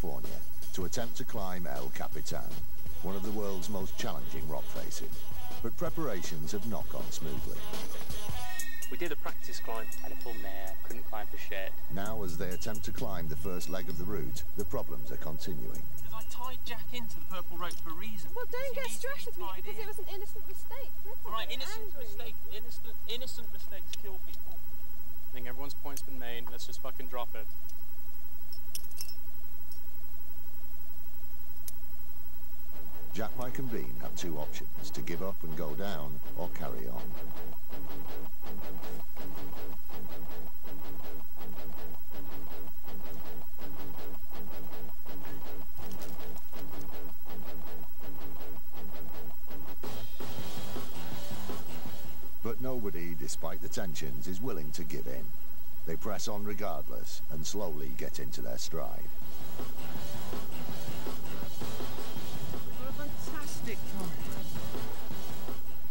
California to attempt to climb El Capitan, one of the world's most challenging rock faces. But preparations have not gone smoothly. We did a practice climb. Had a full mare, couldn't climb for shit. Now, as they attempt to climb the first leg of the route, the problems are continuing. Because I tied Jack into the purple rope for a reason. Well, don't get stressed with me because it was an innocent mistake. All right, innocent mistakes kill people. I think everyone's point's been made. Let's just fucking drop it. Jack, Mike and Bean have two options: to give up and go down, or carry on. But nobody, despite the tensions, is willing to give in. They press on regardless and slowly get into their stride.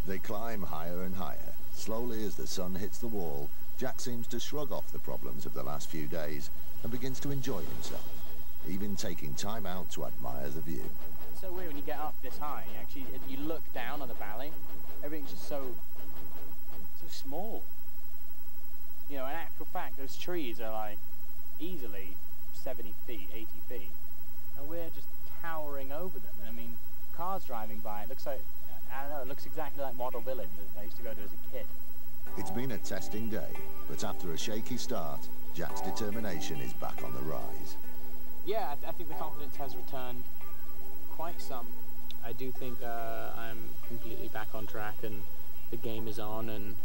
They climb higher and higher. Slowly, as the sun hits the wall, Jack seems to shrug off the problems of the last few days and begins to enjoy himself, even taking time out to admire the view. It's so weird when you get up this high. Actually, you look down on the valley, everything's just so small. You know, in actual fact, those trees are like easily 70 feet, 80 feet, and we're just towering over them. And I mean, cars driving by, it looks like, I don't know, it looks exactly like Model Village that I used to go to as a kid. It's been a testing day, but after a shaky start, Jack's determination is back on the rise. Yeah, I think the confidence has returned quite some. I do think I'm completely back on track and the game is on, and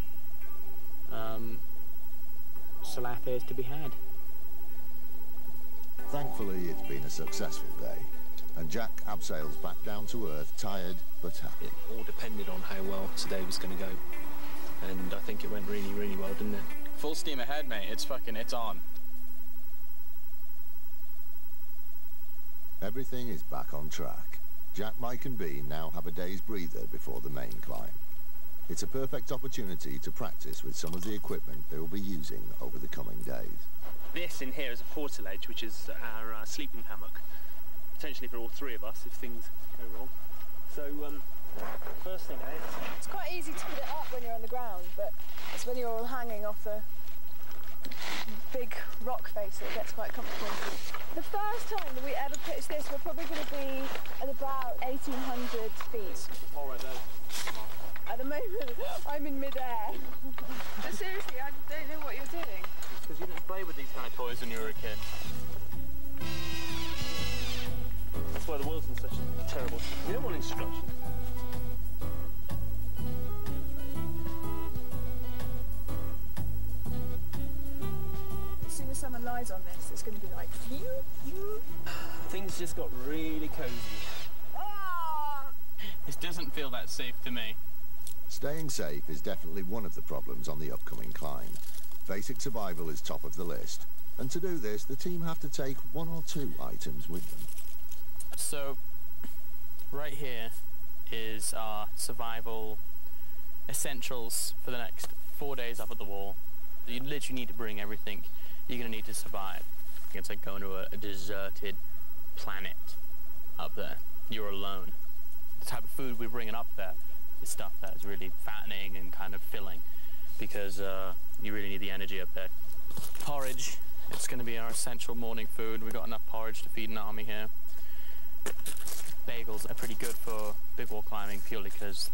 Salafia is to be had. Thankfully, it's been a successful day, and Jack abseils back down to earth, tired but happy. It all depended on how well today was going to go, and I think it went really, really well, didn't it? Full steam ahead, mate. It's on. Everything is back on track. Jack, Mike and Bean now have a day's breather before the main climb. It's a perfect opportunity to practice with some of the equipment they will be using over the coming days. This in here is a portaledge, which is our sleeping hammock, potentially for all three of us if things go wrong. So, first thing out... It's quite easy to put it up when you're on the ground, but it's when you're all hanging off the big rock face that it gets quite comfortable. The first time that we ever pitched this, we're probably going to be at about 1,800 feet. All right, there. At the moment, I'm in mid-air. But seriously, I don't know what you're doing. It's because you didn't play with these kind of toys when you were a kid. That's why the Wilson's such a terrible... You don't want instructions. As soon as someone lies on this, it's going to be like, you. Things just got really cozy. Ah! This doesn't feel that safe to me. Staying safe is definitely one of the problems on the upcoming climb. Basic survival is top of the list, and to do this, the team have to take one or two items with them. So, right here is our survival essentials for the next 4 days up at the wall. You literally need to bring everything you're going to need to survive. It's like going to a deserted planet up there. You're alone. The type of food we're bringing up there is stuff that is really fattening and kind of filling, because you really need the energy up there. Porridge, it's going to be our essential morning food. We've got enough porridge to feed an army here. Bagels are pretty good for big wall climbing purely because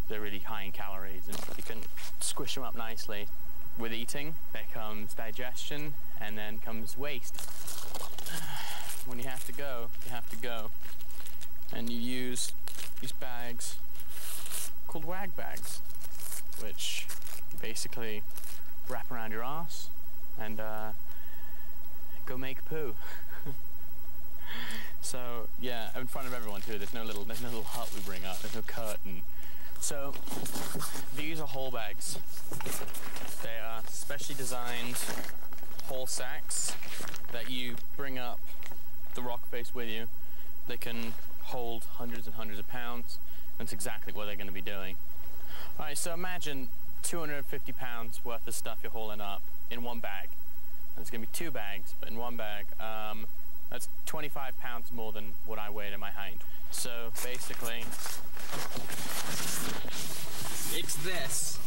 they're really high in calories and you can squish them up nicely. With eating, there comes digestion and then comes waste. When you have to go, you have to go. And you use these bags called wag bags, which you basically wrap around your ass and go make poo. So yeah, in front of everyone too. There's no little hut we bring up. There's no curtain. So these are whole bags. They are specially designed whole sacks that you bring up the rock face with you. They can hold hundreds and hundreds of pounds. That's exactly what they're going to be doing. All right, so imagine 250 pounds worth of stuff you're hauling up in one bag. And there's going to be two bags, but in one bag, That's 25 pounds more than what I weighed in my height. So basically, it's this.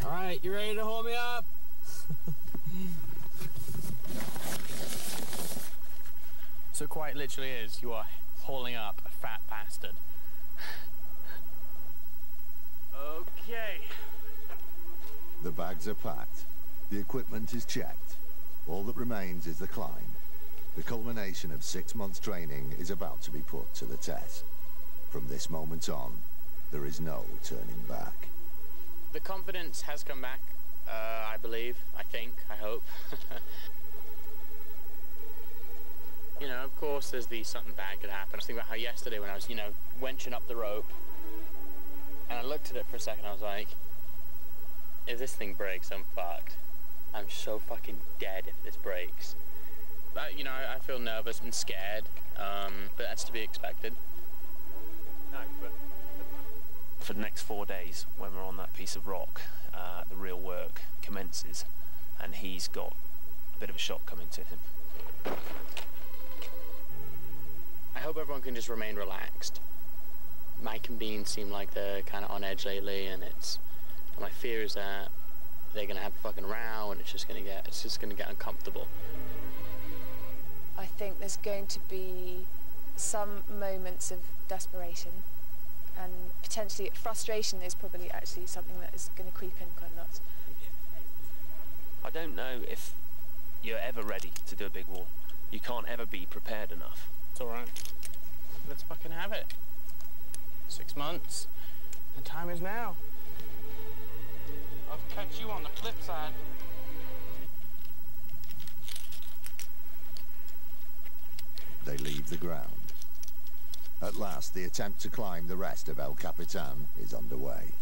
All right, you ready to hold me up? So quite literally is, you are hauling up a fat bastard. Okay. The bags are packed. The equipment is checked. All that remains is the climb. The culmination of 6 months training is about to be put to the test. From this moment on, there is no turning back. The confidence has come back, I believe, I think, I hope. You know, of course there's something bad could happen. I was thinking about how yesterday when I was, you know, wenching up the rope, and I looked at it for a second, I was like, if this thing breaks, I'm fucked. I'm so fucking dead if this breaks. But, you know, I feel nervous and scared, but that's to be expected. No, but for the next 4 days, when we're on that piece of rock, the real work commences, and he's got a bit of a shock coming to him. I hope everyone can just remain relaxed. Mike and Bean seem like they're kind of on edge lately, and my fear is that they're gonna have a fucking row, and it's just gonna get uncomfortable. I think there's going to be some moments of desperation, and potentially frustration is probably actually something that is going to creep in quite a lot. I don't know if you're ever ready to do a big wall. You can't ever be prepared enough. It's alright. Let's fucking have it. 6 months. The time is now. I'll catch you on the flip side. They leave the ground. At last, the attempt to climb the rest of El Capitan is underway.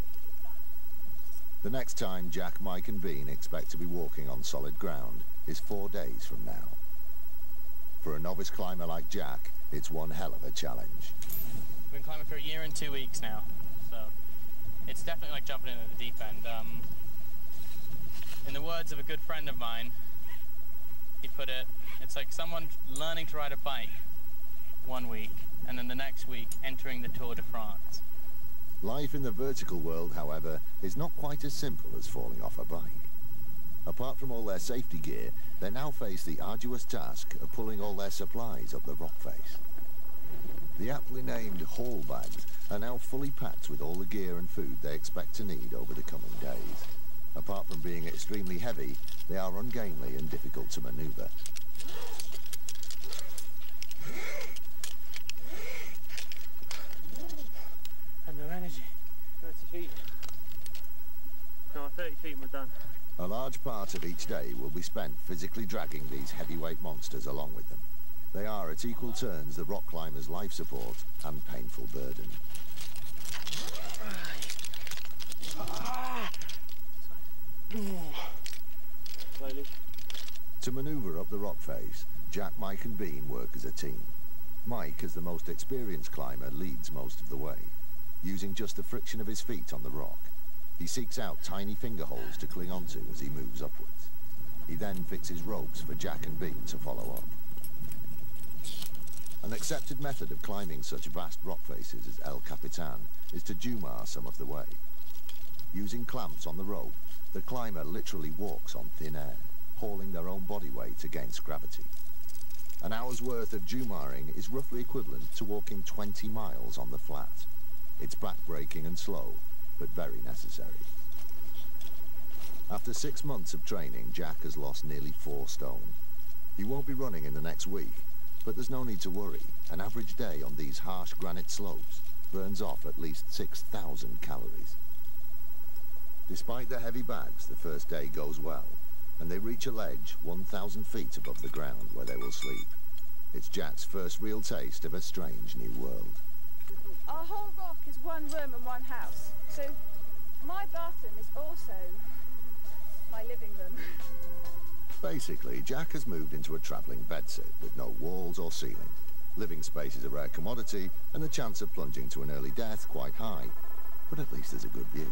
The next time Jack, Mike and Bean expect to be walking on solid ground is 4 days from now. For a novice climber like Jack, it's one hell of a challenge. We've been climbing for a year and 2 weeks now, so it's definitely like jumping into the deep end. In the words of a good friend of mine, he put it, it's like someone learning to ride a bike 1 week, and then the next week entering the Tour de France. Life in the vertical world, however, is not quite as simple as falling off a bike. Apart from all their safety gear, they now face the arduous task of pulling all their supplies up the rock face. The aptly named haul bags are now fully packed with all the gear and food they expect to need over the coming days. Apart from being extremely heavy, they are ungainly and difficult to maneuver. I have no energy. 30 feet. No, 30 feet and we're done. A large part of each day will be spent physically dragging these heavyweight monsters along with them. They are at equal turns the rock climber's life support and painful burden. Slowly. To maneuver up the rock face, Jack, Mike and Bean work as a team. Mike, as the most experienced climber, leads most of the way, using just the friction of his feet on the rock. He seeks out tiny finger holes to cling onto as he moves upwards. He then fixes ropes for Jack and Bean to follow up. An accepted method of climbing such vast rock faces as El Capitan is to Jumar some of the way. Using clamps on the rope, the climber literally walks on thin air, hauling their own body weight against gravity. An hour's worth of Jumaring is roughly equivalent to walking 20 miles on the flat. It's back-breaking and slow, but very necessary. After 6 months of training, Jack has lost nearly 4 stone. He won't be running in the next week, but there's no need to worry. An average day on these harsh granite slopes burns off at least 6,000 calories. Despite the heavy bags, the first day goes well, and they reach a ledge 1,000 feet above the ground where they will sleep. It's Jack's first real taste of a strange new world. Our whole rock is one room and one house, so my bathroom is also my living room. Basically, Jack has moved into a travelling bedsit with no walls or ceiling. Living space is a rare commodity, and the chance of plunging to an early death quite high. But at least there's a good view.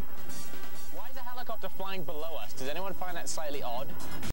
Why is a helicopter flying below us? Does anyone find that slightly odd?